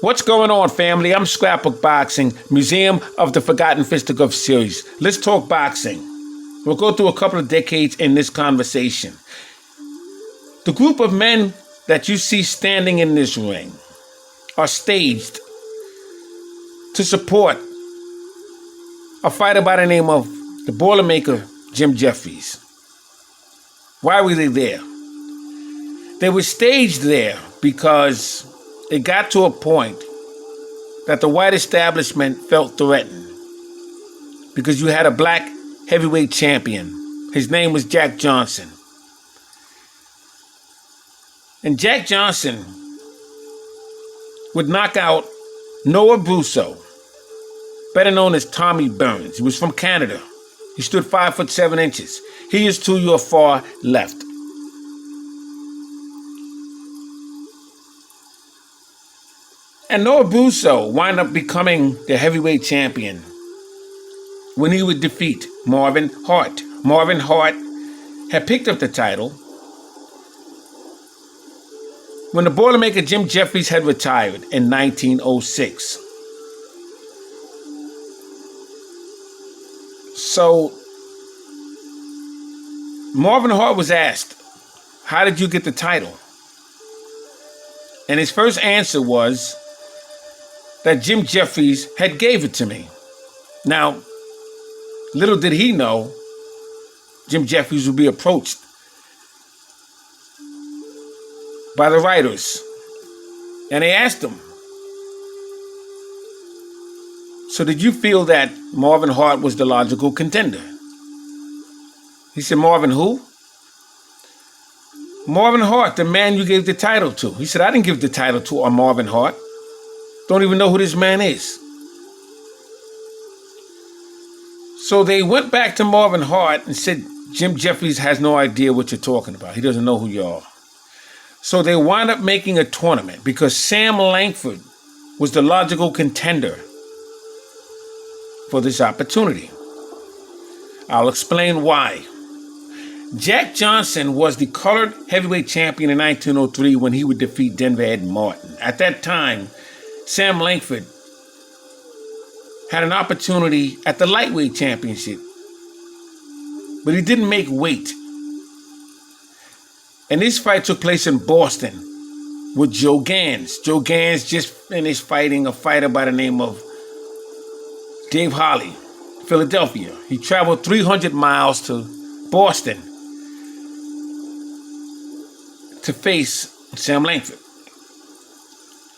What's going on, family? I'm Scrapbook Boxing, Museum of the Forgotten Fisticuffs series. Let's talk boxing. We'll go through a couple of decades in this conversation. The group of men that you see standing in this ring are staged to support a fighter by the name of the Boilermaker, Jim Jeffries. Why were they there? They were staged there because it got to a point that the white establishment felt threatened because you had a black heavyweight champion. His name was Jack Johnson. And Jack Johnson would knock out Noah Brusso, better known as Tommy Burns. He was from Canada. He stood 5'7". He is to your far left. And Noah Brusso wound up becoming the heavyweight champion when he would defeat Marvin Hart. Marvin Hart had picked up the title when the Boilermaker Jim Jeffries had retired in 1906. So Marvin Hart was asked, "How did you get the title?" And his first answer was that Jim Jeffries had gave it to me. Now, little did he know Jim Jeffries would be approached by the writers. And they asked him, "So did you feel that Marvin Hart was the logical contender?" He said, "Marvin who?" "Marvin Hart, the man you gave the title to." He said, "I didn't give the title to a Marvin Hart. Don't even know who this man is." So they went back to Marvin Hart and said, "Jim Jeffries has no idea what you're talking about. He doesn't know who you are." So they wound up making a tournament because Sam Langford was the logical contender for this opportunity. I'll explain why. Jack Johnson was the colored heavyweight champion in 1903 when he would defeat Denver Ed Martin. At that time, Sam Langford had an opportunity at the lightweight championship, but he didn't make weight. And this fight took place in Boston with Joe Gans. Joe Gans just finished fighting a fighter by the name of Dave Holly, Philadelphia. He traveled 300 miles to Boston to face Sam Langford.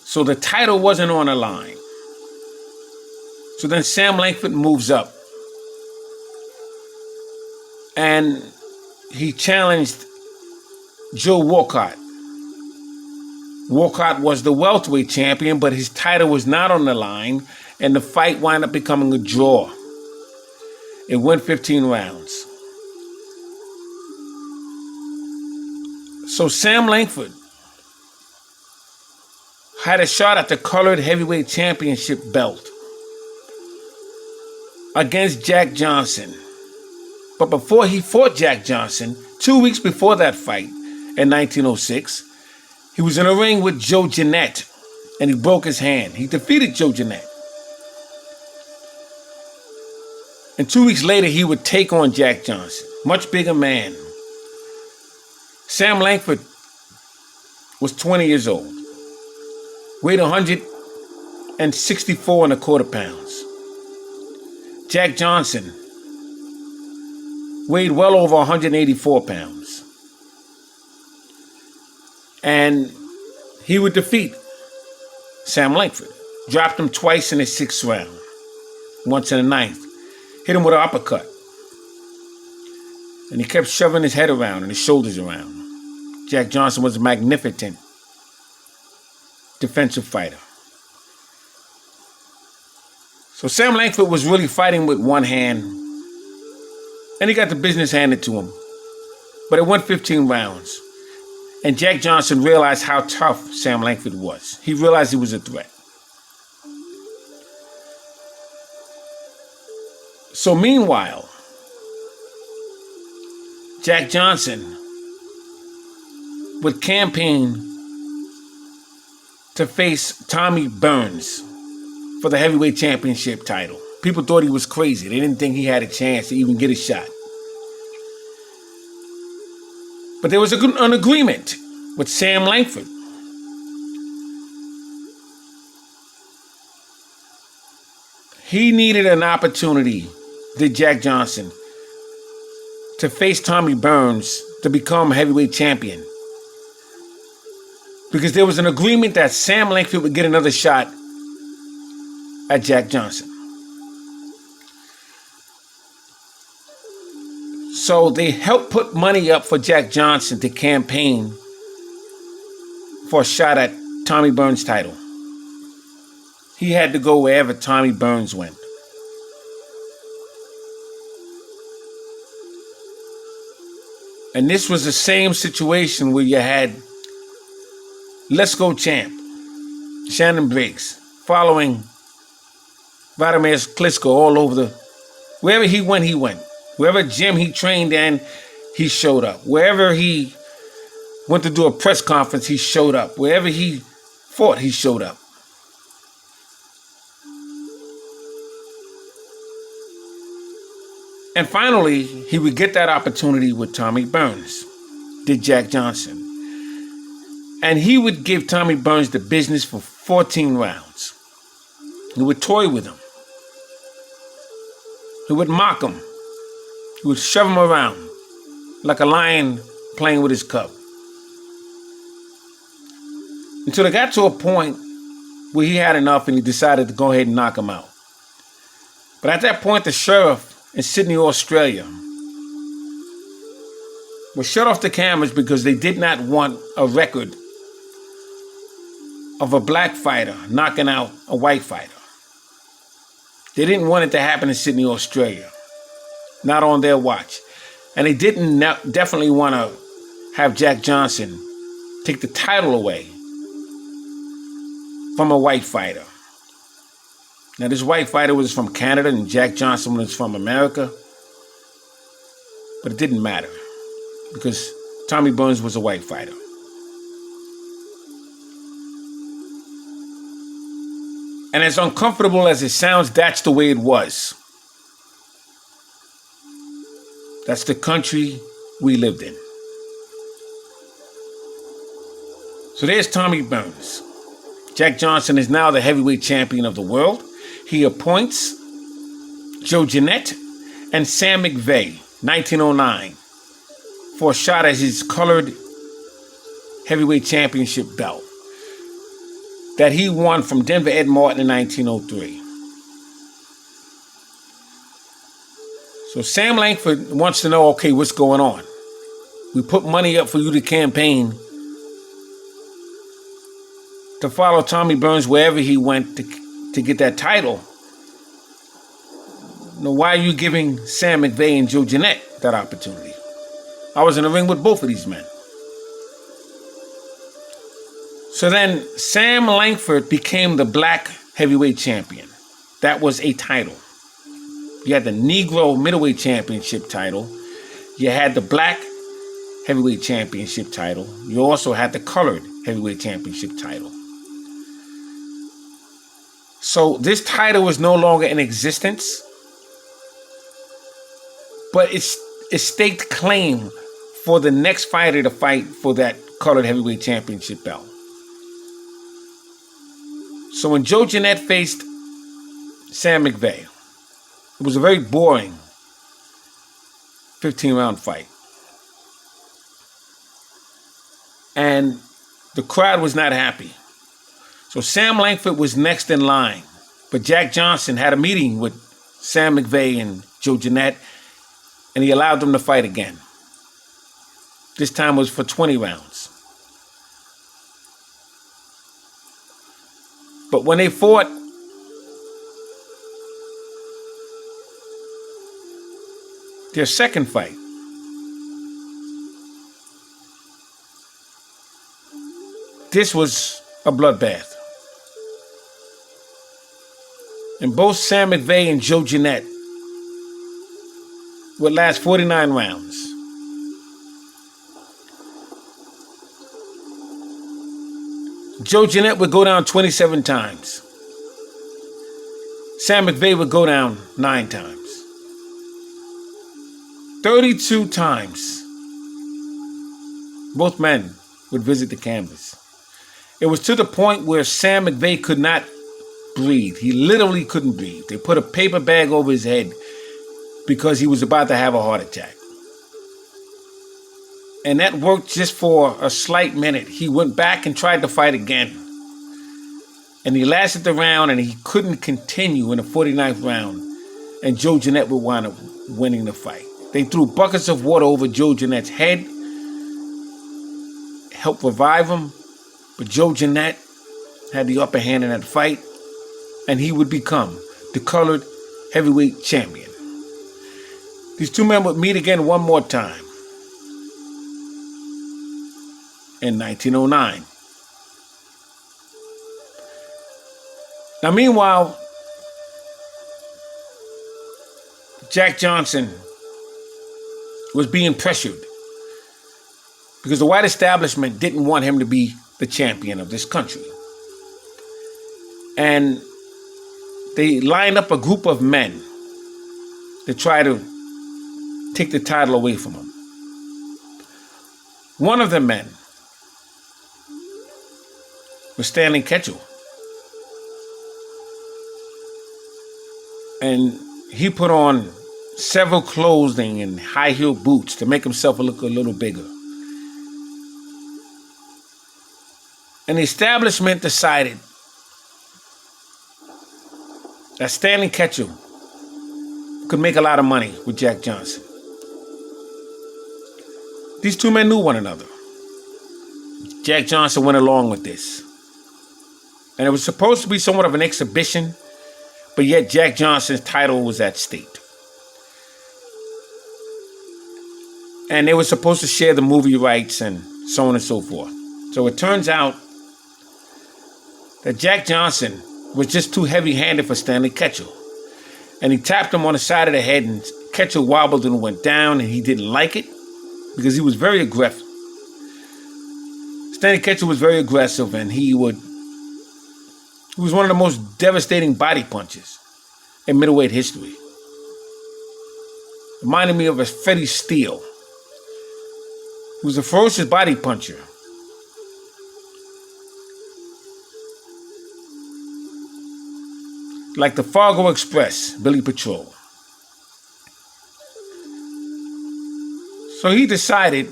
So the title wasn't on the line. So then Sam Langford moves up and he challenged Joe Walcott. Walcott was the welterweight champion, but his title was not on the line, and the fight wound up becoming a draw. It went 15 rounds. So Sam Langford had a shot at the colored heavyweight championship belt against Jack Johnson. But before he fought Jack Johnson, 2 weeks before that fight in 1906, he was in a ring with Joe Jeanette and he broke his hand. He defeated Joe Jeanette. And 2 weeks later, he would take on Jack Johnson, much bigger man. Sam Langford was 20 years old, weighed 164 and a quarter pounds. Jack Johnson weighed well over 184 pounds. And he would defeat Sam Langford. Dropped him twice in the 6th round, once in the 9th. Hit him with an uppercut. And he kept shoving his head around and his shoulders around. Jack Johnson was a magnificent defensive fighter. So Sam Langford was really fighting with one hand, and he got the business handed to him. But it went 15 rounds. And Jack Johnson realized how tough Sam Langford was. He realized he was a threat. So meanwhile, Jack Johnson would campaign to face Tommy Burns for the heavyweight championship title. People thought he was crazy. They didn't think he had a chance to even get a shot. But there was an agreement with Sam Langford. He needed an opportunity, did Jack Johnson, to face Tommy Burns to become heavyweight champion. Because there was an agreement that Sam Langford would get another shot at Jack Johnson. So they helped put money up for Jack Johnson to campaign for a shot at Tommy Burns' title. He had to go wherever Tommy Burns went. And this was the same situation where you had Let's Go champ Shannon Briggs following Vladimir Klitschko all over wherever he went, he went. Wherever gym he trained in, he showed up. Wherever he went to do a press conference, he showed up. Wherever he fought, he showed up. And finally, he would get that opportunity with Tommy Burns, did Jack Johnson. And he would give Tommy Burns the business for 14 rounds. He would toy with him. He would mock him. He would shove him around like a lion playing with his cub. Until it got to a point where he had enough and he decided to go ahead and knock him out. But at that point, the sheriff in Sydney, Australia, was shut off the cameras because they did not want a record of a black fighter knocking out a white fighter. They didn't want it to happen in Sydney, Australia. Not on their watch. And they didn't definitely want to have Jack Johnson take the title away from a white fighter. Now, this white fighter was from Canada and Jack Johnson was from America. But it didn't matter because Tommy Burns was a white fighter. And as uncomfortable as it sounds, that's the way it was. That's the country we lived in. So there's Tommy Burns. Jack Johnson is now the heavyweight champion of the world. He appoints Joe Jeanette and Sam McVeigh, 1909, for a shot at his colored heavyweight championship belt that he won from Denver Ed Martin in 1903. So Sam Langford wants to know, okay, what's going on? We put money up for you to campaign to follow Tommy Burns wherever he went to get that title. Now, why are you giving Sam McVeigh and Joe Jeanette that opportunity? I was in the ring with both of these men. So then Sam Langford became the black heavyweight champion. That was a title. You had the Negro middleweight championship title. You had the black heavyweight championship title. You also had the colored heavyweight championship title. So this title was no longer in existence, but it staked claim for the next fighter to fight for that colored heavyweight championship belt. So when Joe Jeanette faced Sam McVeigh, it was a very boring 15-round fight. And the crowd was not happy. So Sam Langford was next in line. But Jack Johnson had a meeting with Sam McVeigh and Joe Jeanette, and he allowed them to fight again. This time was for 20 rounds. But when they fought, their second fight, this was a bloodbath. And both Sam McVeigh and Joe Jeanette would last 49 rounds. Joe Jeanette would go down 27 times. Sam McVeigh would go down 9 times. 32 times, both men would visit the canvas. It was to the point where Sam McVeigh could not breathe. He literally couldn't breathe. They put a paper bag over his head because he was about to have a heart attack. And that worked just for a slight minute. He went back and tried to fight again. And he lasted the round, and he couldn't continue in the 49th round. And Joe Jeanette would wind up winning the fight. They threw buckets of water over Joe Jeanette's head, helped revive him. But Joe Jeanette had the upper hand in that fight, and he would become the colored heavyweight champion. These two men would meet again one more time in 1909. Now, meanwhile, Jack Johnson was being pressured because the white establishment didn't want him to be the champion of this country. And they lined up a group of men to try to take the title away from him. One of the men was Stanley Ketchel. And he put on several clothing and high-heeled boots to make himself look a little bigger. And the establishment decided that Stanley Ketchel could make a lot of money with Jack Johnson. These two men knew one another. Jack Johnson went along with this. And it was supposed to be somewhat of an exhibition, but yet Jack Johnson's title was at stake. And they were supposed to share the movie rights and so on and so forth. So it turns out that Jack Johnson was just too heavy-handed for Stanley Ketchel. And he tapped him on the side of the head, and Ketchel wobbled and went down, and he didn't like it because he was very aggressive. Stanley Ketchel was very aggressive, and he was one of the most devastating body punches in middleweight history. Reminded me of a Freddie Steele. He was a ferocious body puncher. Like the Fargo Express, Billy Patrol. So he decided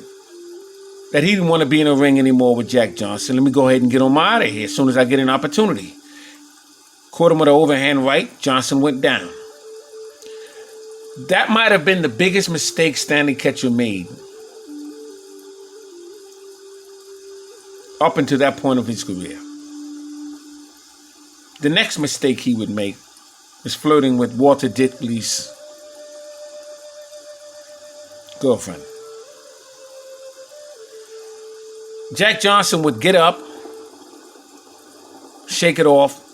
that he didn't want to be in a ring anymore with Jack Johnson. Let me go ahead and get him out of here as soon as I get an opportunity. Caught him with an overhand right. Johnson went down. That might have been the biggest mistake Stanley Ketchel made up until that point of his career. The next mistake he would make was flirting with Walter Ditley's girlfriend. Jack Johnson would get up, shake it off,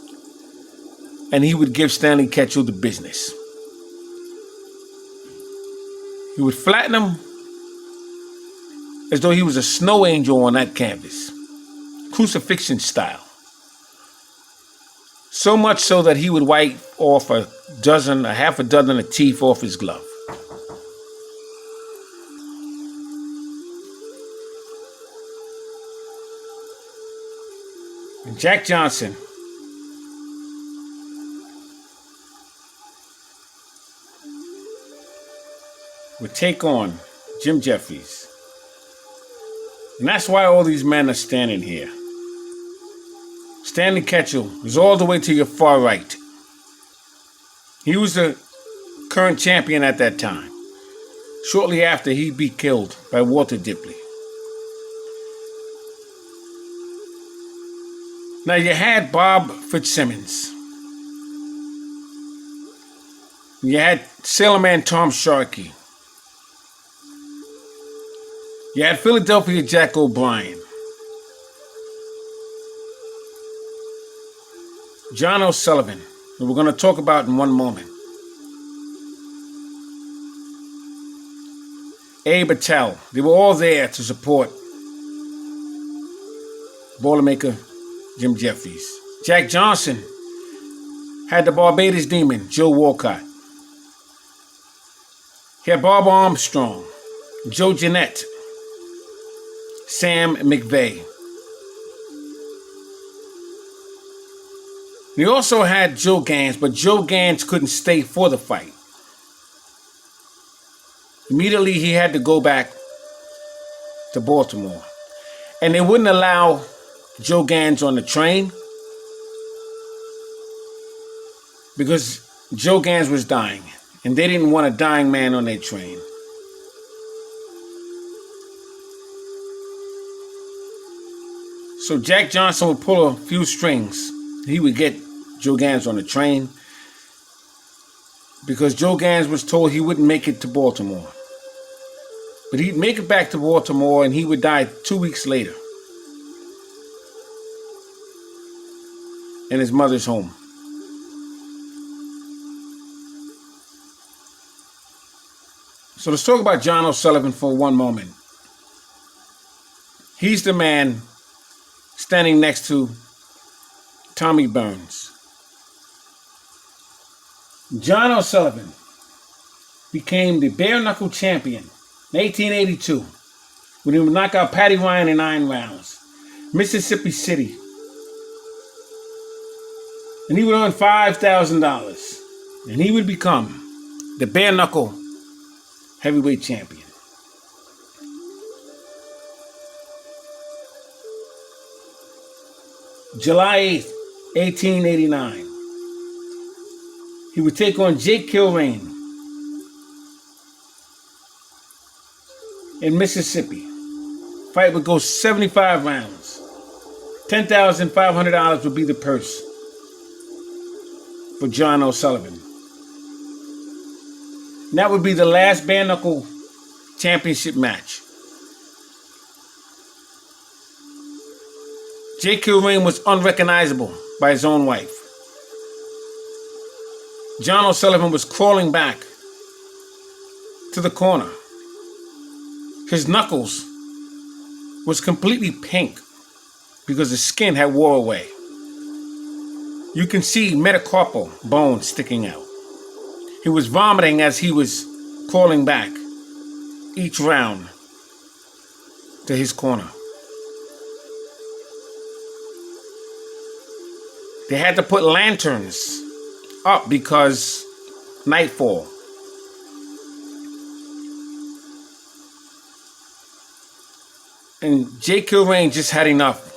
and he would give Stanley Ketchel the business. He would flatten him as though he was a snow angel on that canvas, crucifixion style. So much so that he would wipe off a half a dozen of teeth off his glove. And Jack Johnson would take on Jim Jeffries. And that's why all these men are standing here. Stanley Ketchel is all the way to your far right. He was the current champion at that time. Shortly after, he'd be killed by Walter Ditley. Now, you had Bob Fitzsimmons. You had Sailorman Tom Sharkey. You had Philadelphia Jack O'Brien. John O'Sullivan, who we're going to talk about in one moment. Abe Attell. They were all there to support Boilermaker Jim Jeffries. Jack Johnson had the Barbados Demon, Joe Walcott. He had Bob Armstrong, Joe Jeanette, Sam McVeigh. He also had Joe Gans, but Joe Gans couldn't stay for the fight. Immediately, he had to go back to Baltimore. And they wouldn't allow Joe Gans on the train because Joe Gans was dying, and they didn't want a dying man on their train. So Jack Johnson would pull a few strings. He would get Joe Gans on the train because Joe Gans was told he wouldn't make it to Baltimore. But he'd make it back to Baltimore and he would die 2 weeks later in his mother's home. So let's talk about John O'Sullivan for one moment. He's the man standing next to Tommy Burns. John O'Sullivan became the bare knuckle champion in 1882 when he would knock out Patty Ryan in 9 rounds, Mississippi City. And he would earn $5,000. And he would become the bare knuckle heavyweight champion. July 8th, 1889. He would take on Jake Kilrain in Mississippi. Fight would go 75 rounds. $10,500 would be the purse for John O'Sullivan. And that would be the last bare knuckle championship match. Jake Kilrain was unrecognizable by his own wife. John O'Sullivan was crawling back to the corner. His knuckles was completely pink because the skin had wore away. You can see metacarpal bones sticking out. He was vomiting as he was crawling back each round to his corner. They had to put lanterns up because nightfall. And Jake Kilrain just had enough.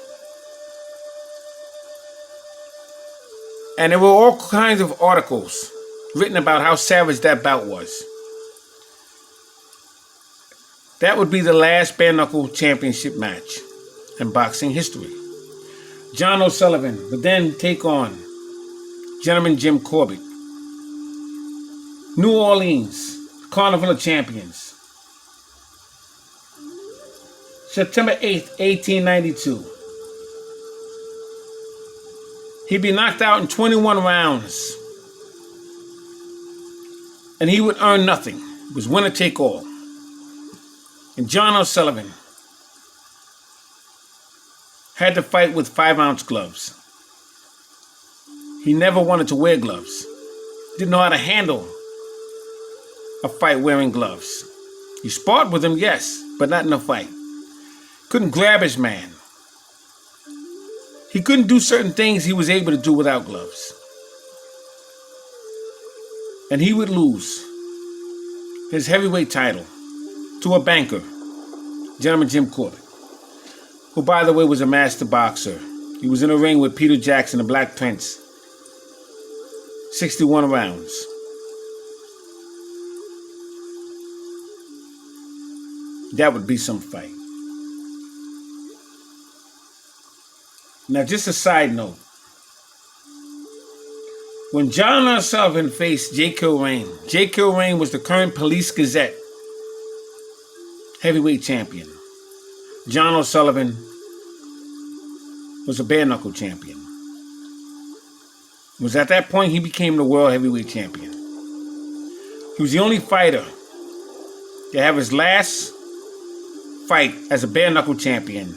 And there were all kinds of articles written about how savage that bout was. That would be the last bare knuckle championship match in boxing history. John O'Sullivan would then take on Gentleman Jim Corbett. New Orleans, Carnival of Champions. September 8th, 1892. He'd be knocked out in 21 rounds. And he would earn nothing. It was winner take all. And John O'Sullivan had to fight with 5-ounce gloves. He never wanted to wear gloves. Didn't know how to handle a fight wearing gloves. He sparred with him, yes, but not in a fight. Couldn't grab his man. He couldn't do certain things he was able to do without gloves. And he would lose his heavyweight title to a banker, Gentleman Jim Corbett, who, by the way, was a master boxer. He was in a ring with Peter Jackson, the Black Prince. 61 rounds. That would be some fight. Now, just a side note. When John O'Sullivan faced Jake Kilrain was the current Police Gazette heavyweight champion. John O'Sullivan was a bare knuckle champion. It was at that point he became the world heavyweight champion. He was the only fighter to have his last fight as a bare knuckle champion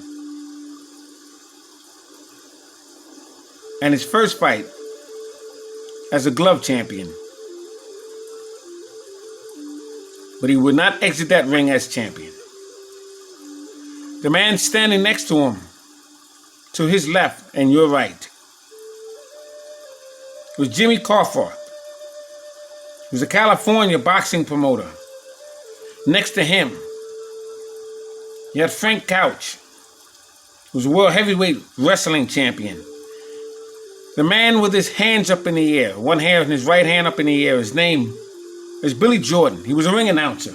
and his first fight as a glove champion. But he would not exit that ring as champion. The man standing next to him, to his left and your right, was Jimmy Carforth. He was a California boxing promoter. Next to him, you had Frank Couch, who was a world heavyweight wrestling champion. The man with his hands up in the air, one hand and his right hand up in the air, his name is Billy Jordan. He was a ring announcer.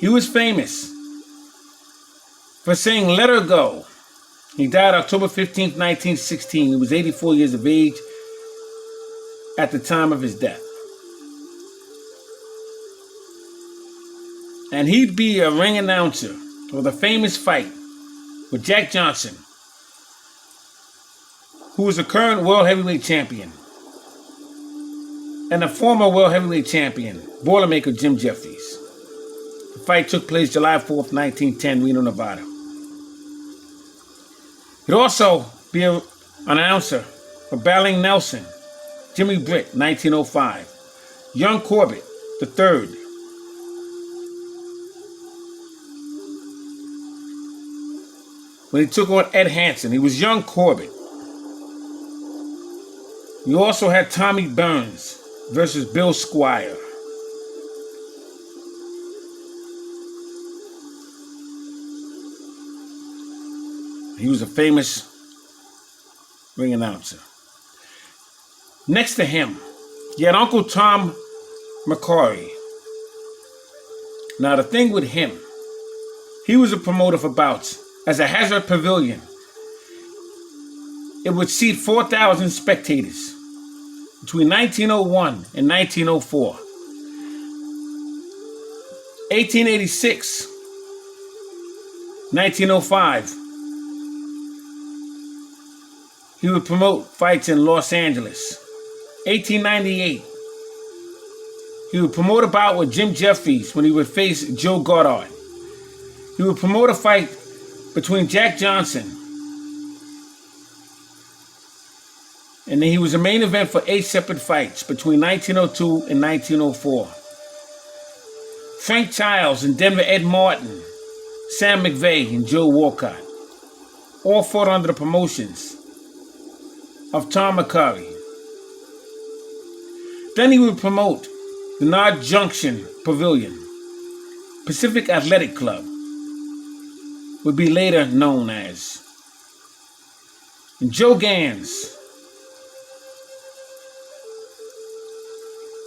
He was famous for saying, "Let her go." He died October 15th, 1916. He was 84 years of age at the time of his death. And he'd be a ring announcer for the famous fight with Jack Johnson, who was a current world heavyweight champion, and a former world heavyweight champion, Boilermaker Jim Jeffries. The fight took place July 4th, 1910, Reno, Nevada. He'd also be an announcer for Battling Nelson, Jimmy Britt, 1905, Young Corbett III, when he took on Ed Hansen. He was Young Corbett. You also had Tommy Burns versus Bill Squire. He was a famous ring announcer. Next to him, you had Uncle Tom McCory. Now the thing with him, he was a promoter for bouts as a Hazard Pavilion. It would seat 4,000 spectators between 1901 and 1904. 1886, 1905, he would promote fights in Los Angeles. 1898, he would promote a bout with Jim Jeffries when he would face Joe Goddard. He would promote a fight between Jack Johnson, and then he was a main event for 8 separate fights between 1902 and 1904. Frank Childs and Denver Ed Martin, Sam McVeigh and Joe Walcott all fought under the promotions of Tom McCurry. Then he would promote the Nod Junction Pavilion. Pacific Athletic Club would be later known as. And Joe Gans,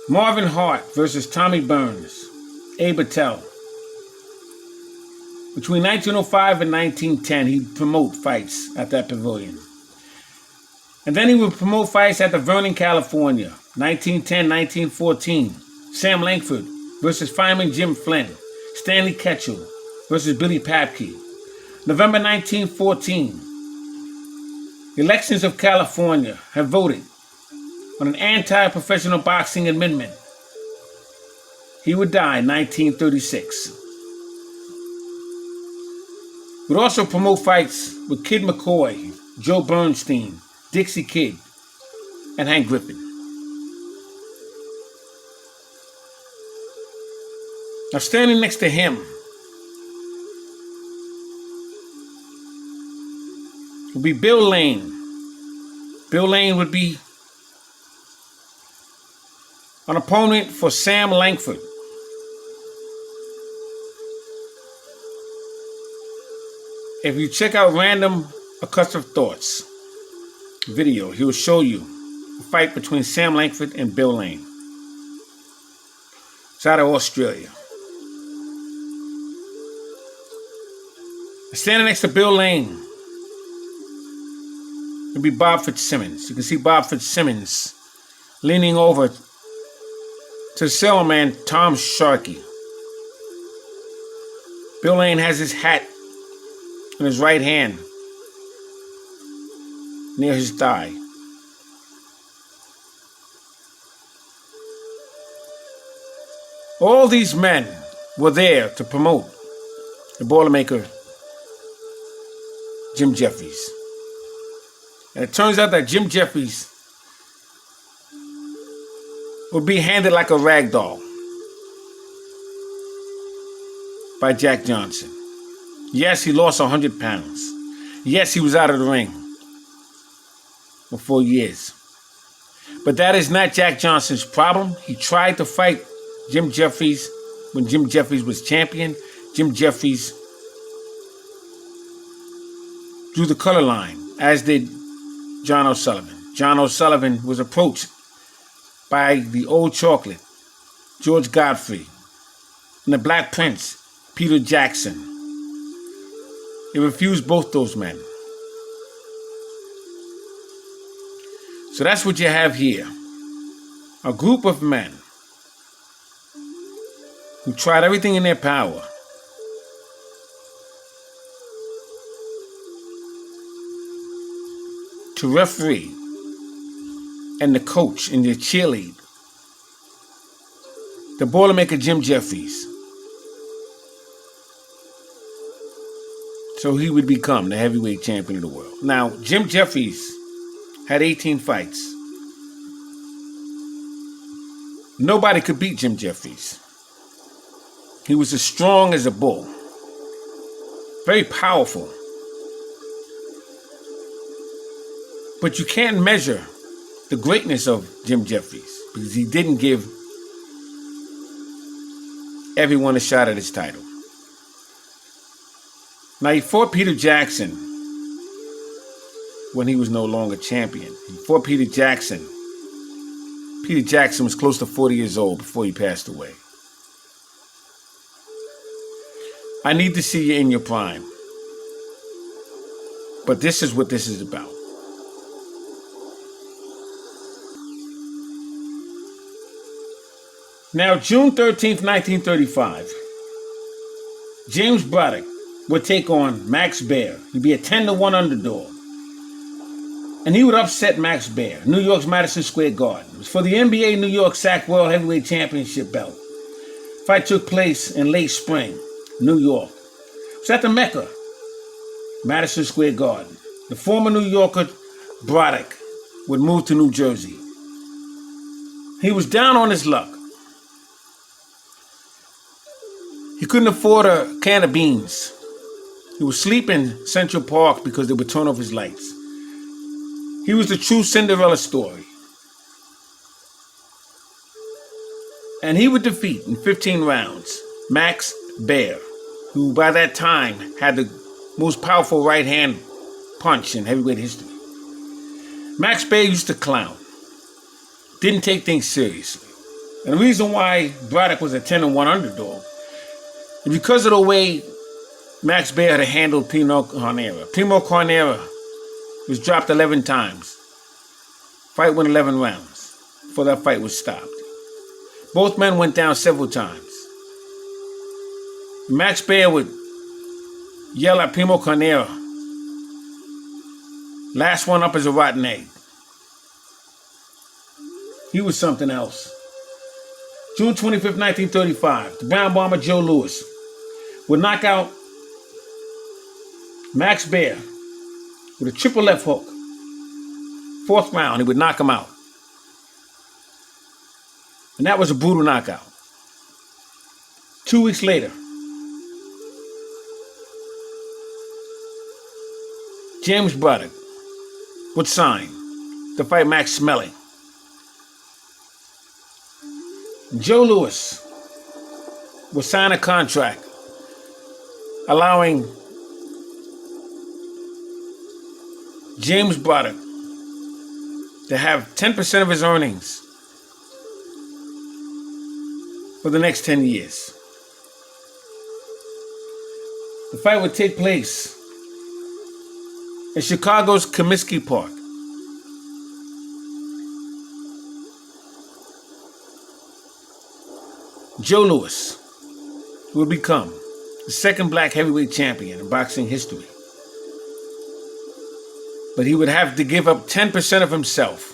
Marvin Hart versus Tommy Burns, Abe Attell. Between 1905 and 1910, he'd promote fights at that pavilion. And then he would promote fights at the Vernon, California, 1910-1914. Sam Langford versus Fireman Jim Flynn. Stanley Ketchel versus Billy Papke. November 1914. Elections of California have voted on an anti-professional boxing amendment. He would die in 1936. Would also promote fights with Kid McCoy, Joe Bernstein, Dixie Kid, and Hank Griffin. Now standing next to him would be Bill Lane. Bill Lane would be an opponent for Sam Langford. If you check out Random Accustomed Thoughts video, he will show you a fight between Sam Langford and Bill Lane. It's out of Australia. Standing next to Bill Lane would be Bob Fitzsimmons. You can see Bob Fitzsimmons leaning over to Sailorman Tom Sharkey. Bill Lane has his hat in his right hand near his thigh. All these men were there to promote the Boilermaker Jim Jeffries. And it turns out that Jim Jeffries would be handled like a rag doll by Jack Johnson. Yes, he lost 100 pounds. Yes, he was out of the ring for 4 years. But that is not Jack Johnson's problem. He tried to fight Jim Jeffries when Jim Jeffries was champion. Jim Jeffries drew the color line, as did John O'Sullivan. John O'Sullivan was approached by the Old Chocolate, George Godfrey, and the Black Prince, Peter Jackson. He refused both those men. So that's what you have here. A group of men who tried everything in their power to referee and the coach and the cheerlead the Boilermaker Jim Jeffries, so he would become the heavyweight champion of the world. Now, Jim Jeffries had 18 fights. Nobody could beat Jim Jeffries. He was as strong as a bull, very powerful. But you can't measure the greatness of Jim Jeffries because he didn't give everyone a shot at his title. Now, he fought Peter Jackson when he was no longer champion. He fought Peter Jackson. Peter Jackson was close to 40 years old before he passed away. I need to see you in your prime. But this is what this is about. Now, June 13th, 1935, James Braddock would take on Max Baer. He'd be a 10-1 underdog. And he would upset Max Baer, New York's Madison Square Garden. It was for the NBA New York SAC World Heavyweight Championship belt. Fight took place in late spring, New York. It was at the Mecca, Madison Square Garden. The former New Yorker, Braddock, would move to New Jersey. He was down on his luck. He couldn't afford a can of beans. He would sleep in Central Park because they would turn off his lights. He was the true Cinderella story. And he would defeat in 15 rounds Max Baer, who by that time had the most powerful right hand punch in heavyweight history. Max Baer used to clown, didn't take things seriously. And the reason why Braddock was a 10-1 underdog is because of the way Max Baer had handled Primo Carnera. Primo Carnera was dropped 11 times. Fight went 11 rounds before that fight was stopped. Both men went down several times. Max Baer would yell at Primo Carnera, "Last one up is a rotten egg." He was something else. June 25th, 1935, the Brown Bomber Joe Louis would knock out Max Baer with a triple left hook. Fourth round, he would knock him out. And that was a brutal knockout. 2 weeks later, James Braddock would sign to fight Max Smelly. Joe Louis would sign a contract allowing James Braddock to have 10% of his earnings for the next 10 years. The fight would take place in Chicago's Comiskey Park. Joe Louis would become the second black heavyweight champion in boxing history. But he would have to give up 10% of himself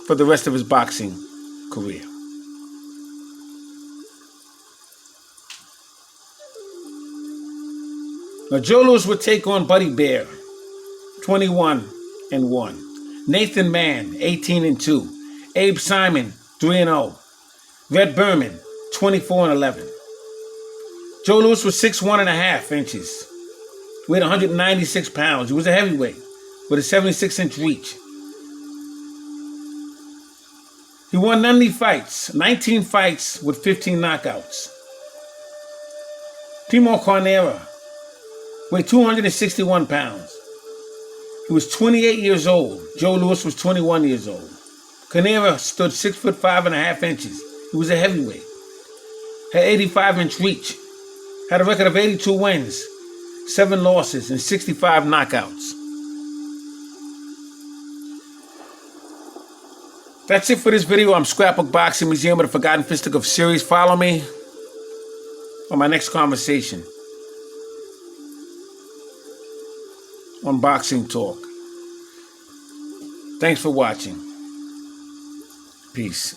for the rest of his boxing career. Now, Joe Louis would take on Buddy Baer, 21-1. Nathan Mann, 18-2. Abe Simon, 3-0. Red Berman, 24-11. Joe Louis was 6'1.5" weighed 196 pounds. He was a heavyweight with a 76-inch reach. He won none of these fights, 19 fights with 15 knockouts. Primo Carnera weighed 261 pounds. He was 28 years old. Joe Louis was 21 years old. Carnera stood 6'5.5". He was a heavyweight. Had 85-inch reach. Had a record of 82 wins, 7 losses, and 65 knockouts. That's it for this video. I'm Scrapbook Boxing Museum of the Forgotten Fisticuffs series. Follow me on my next conversation on Boxing Talk. Thanks for watching. Peace.